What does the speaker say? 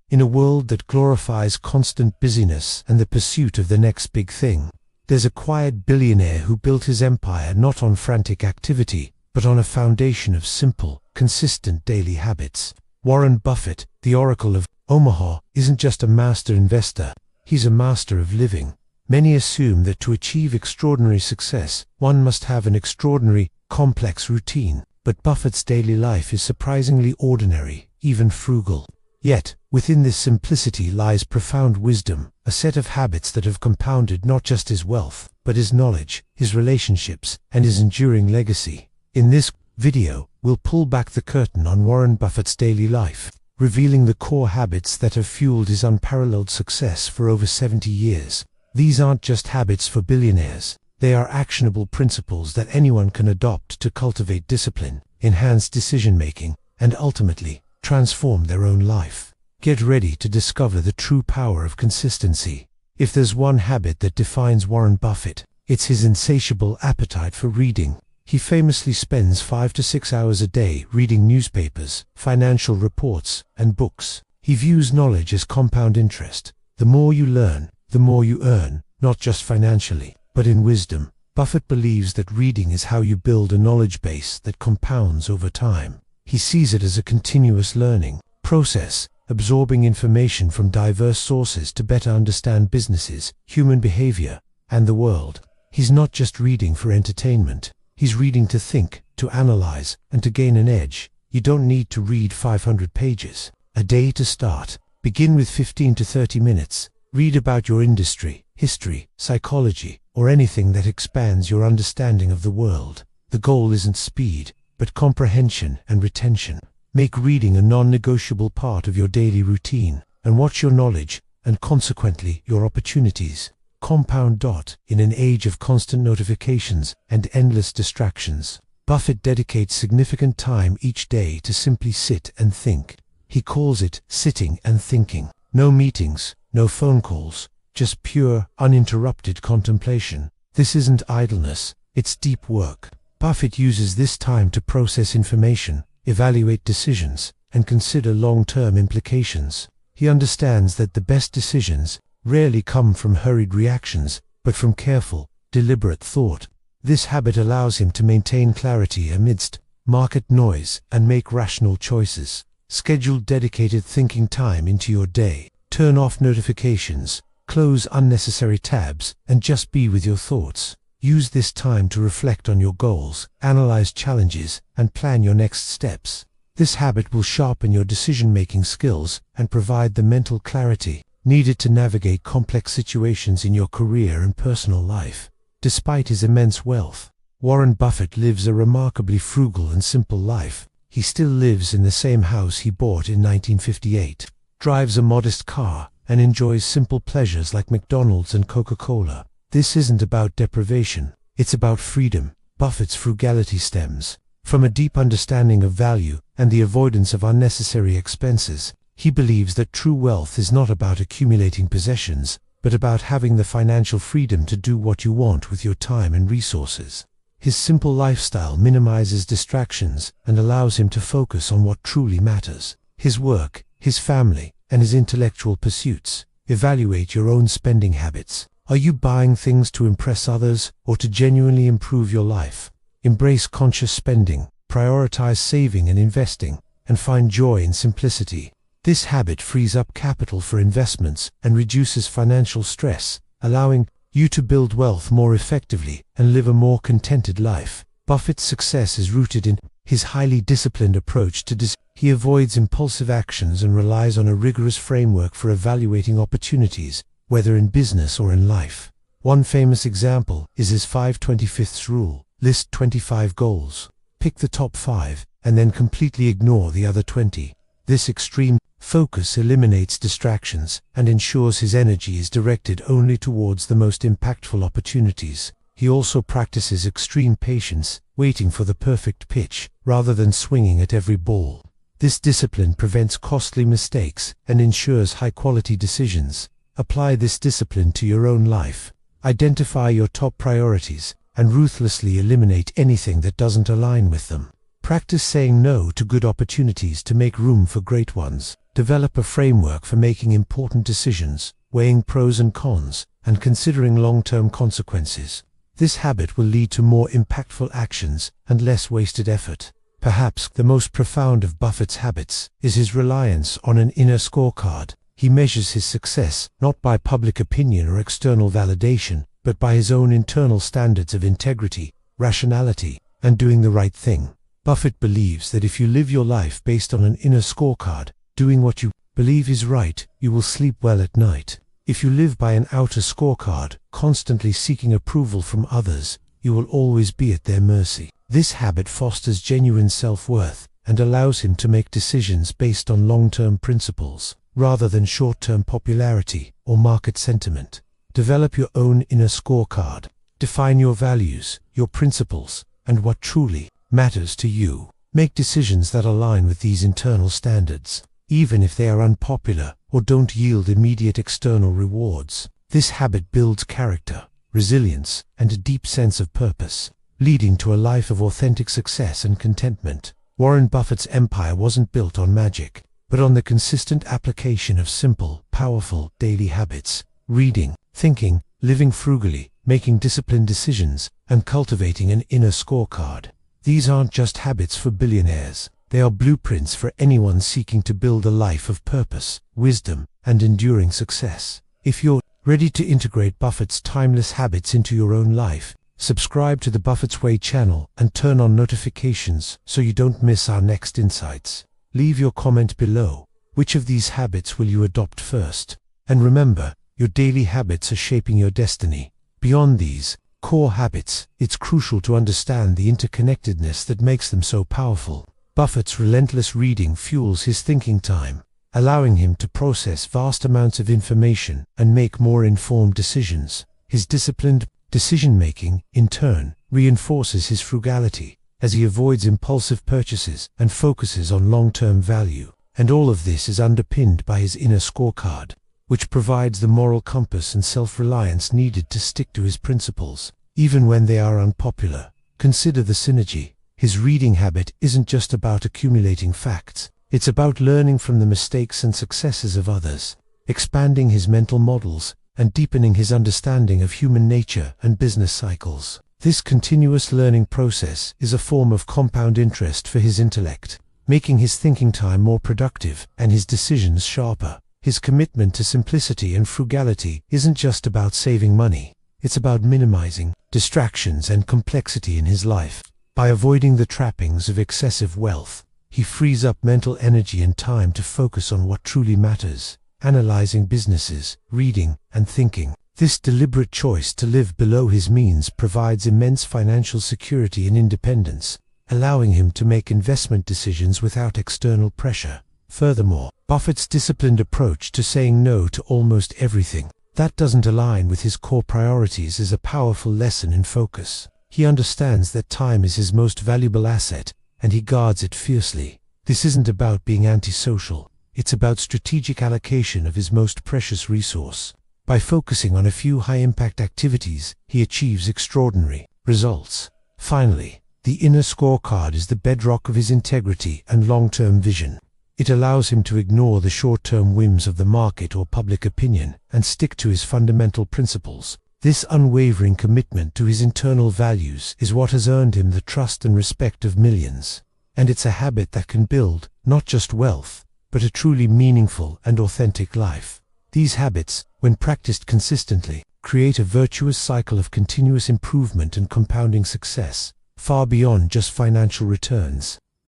In a world that glorifies constant busyness and the pursuit of the next big thing, there's a quiet billionaire who built his empire not on frantic activity, but on a foundation of simple, consistent daily habits. Warren Buffett, the Oracle of Omaha, isn't just a master investor, he's a master of living. Many assume that to achieve extraordinary success, one must have an extraordinary, complex routine, but Buffett's daily life is surprisingly ordinary, even frugal. Yet, within this simplicity lies profound wisdom, a set of habits that have compounded not just his wealth, but his knowledge, his relationships, and his enduring legacy. In this video, we'll pull back the curtain on Warren Buffett's daily life, revealing the core habits that have fueled his unparalleled success for over 70 years. These aren't just habits for billionaires. They are actionable principles that anyone can adopt to cultivate discipline, enhance decision-making, and ultimately, transform their own life. Get ready to discover the true power of consistency. If there's one habit that defines Warren Buffett, it's his insatiable appetite for reading. He famously spends 5 to 6 hours a day reading newspapers, financial reports, and books. He views knowledge as compound interest. The more you learn, the more you earn, not just financially, but in wisdom. Buffett believes that reading is how you build a knowledge base that compounds over time. He sees it as a continuous learning process, absorbing information from diverse sources to better understand businesses, human behavior, and the world. He's not just reading for entertainment. He's reading to think, to analyze, and to gain an edge. You don't need to read 500 pages a day to start. Begin with 15 to 30 minutes. Read about your industry, history, psychology, or anything that expands your understanding of the world. The goal isn't speed, but comprehension and retention. Make reading a non-negotiable part of your daily routine, and watch your knowledge, and consequently your opportunities, compound. In an age of constant notifications and endless distractions, Buffett dedicates significant time each day to simply sit and think. He calls it sitting and thinking. No meetings, no phone calls, just pure, uninterrupted contemplation. This isn't idleness, it's deep work. Buffett uses this time to process information, evaluate decisions, and consider long-term implications. He understands that the best decisions rarely come from hurried reactions, but from careful, deliberate thought. This habit allows him to maintain clarity amidst market noise and make rational choices. Schedule dedicated thinking time into your day. Turn off notifications, close unnecessary tabs, and just be with your thoughts. Use this time to reflect on your goals, analyze challenges, and plan your next steps. This habit will sharpen your decision-making skills and provide the mental clarity needed to navigate complex situations in your career and personal life. Despite his immense wealth, Warren Buffett lives a remarkably frugal and simple life. He still lives in the same house he bought in 1958, drives a modest car, and enjoys simple pleasures like McDonald's and Coca-Cola. This isn't about deprivation, it's about freedom. Buffett's frugality stems from a deep understanding of value and the avoidance of unnecessary expenses. He believes that true wealth is not about accumulating possessions, but about having the financial freedom to do what you want with your time and resources. His simple lifestyle minimizes distractions and allows him to focus on what truly matters: his work, his family, and his intellectual pursuits. Evaluate your own spending habits. Are you buying things to impress others or to genuinely improve your life? Embrace conscious spending, prioritize saving and investing, and find joy in simplicity. This habit frees up capital for investments and reduces financial stress, allowing you to build wealth more effectively and live a more contented life. Buffett's success is rooted in his highly disciplined approach to He avoids impulsive actions and relies on a rigorous framework for evaluating opportunities, whether in business or in life. One famous example is his 5-25 rule. List 25 goals, pick the top 5, and then completely ignore the other 20. This extreme focus eliminates distractions and ensures his energy is directed only towards the most impactful opportunities. He also practices extreme patience, waiting for the perfect pitch, rather than swinging at every ball. This discipline prevents costly mistakes and ensures high-quality decisions. Apply this discipline to your own life. Identify your top priorities and ruthlessly eliminate anything that doesn't align with them. Practice saying no to good opportunities to make room for great ones. Develop a framework for making important decisions, weighing pros and cons, and considering long-term consequences. This habit will lead to more impactful actions and less wasted effort. Perhaps the most profound of Buffett's habits is his reliance on an inner scorecard. He measures his success not by public opinion or external validation, but by his own internal standards of integrity, rationality, and doing the right thing. Buffett believes that if you live your life based on an inner scorecard, doing what you believe is right, you will sleep well at night. If you live by an outer scorecard, constantly seeking approval from others, you will always be at their mercy. This habit fosters genuine self-worth and allows him to make decisions based on long-term principles, rather than short-term popularity or market sentiment. Develop your own inner scorecard. Define your values, your principles, and what truly matters to you. Make decisions that align with these internal standards, even if they are unpopular or don't yield immediate external rewards. This habit builds character, resilience, and a deep sense of purpose, leading to a life of authentic success and contentment. Warren Buffett's empire wasn't built on magic, but on the consistent application of simple, powerful daily habits: reading, thinking, living frugally, making disciplined decisions, and cultivating an inner scorecard. These aren't just habits for billionaires. They are blueprints for anyone seeking to build a life of purpose, wisdom, and enduring success. If you're ready to integrate Buffett's timeless habits into your own life, subscribe to the Buffett's Way channel and turn on notifications so you don't miss our next insights. Leave your comment below. Which of these habits will you adopt first? And remember, your daily habits are shaping your destiny. Beyond these core habits, it's crucial to understand the interconnectedness that makes them so powerful. Buffett's relentless reading fuels his thinking time, allowing him to process vast amounts of information and make more informed decisions. His disciplined decision-making, in turn, reinforces his frugality, as he avoids impulsive purchases and focuses on long-term value. And all of this is underpinned by his inner scorecard, which provides the moral compass and self-reliance needed to stick to his principles, even when they are unpopular. Consider the synergy. His reading habit isn't just about accumulating facts, it's about learning from the mistakes and successes of others, expanding his mental models, and deepening his understanding of human nature and business cycles. This continuous learning process is a form of compound interest for his intellect, making his thinking time more productive and his decisions sharper. His commitment to simplicity and frugality isn't just about saving money, it's about minimizing distractions and complexity in his life. By avoiding the trappings of excessive wealth, he frees up mental energy and time to focus on what truly matters: analyzing businesses, reading, and thinking. This deliberate choice to live below his means provides immense financial security and independence, allowing him to make investment decisions without external pressure. Furthermore, Buffett's disciplined approach to saying no to almost everything that doesn't align with his core priorities is a powerful lesson in focus. He understands that time is his most valuable asset, and he guards it fiercely. This isn't about being antisocial, it's about strategic allocation of his most precious resource. By focusing on a few high-impact activities, he achieves extraordinary results. Finally, the inner scorecard is the bedrock of his integrity and long-term vision. It allows him to ignore the short-term whims of the market or public opinion and stick to his fundamental principles. This unwavering commitment to his internal values is what has earned him the trust and respect of millions. And it's a habit that can build, not just wealth, but a truly meaningful and authentic life. These habits, when practiced consistently, create a virtuous cycle of continuous improvement and compounding success, far beyond just financial returns.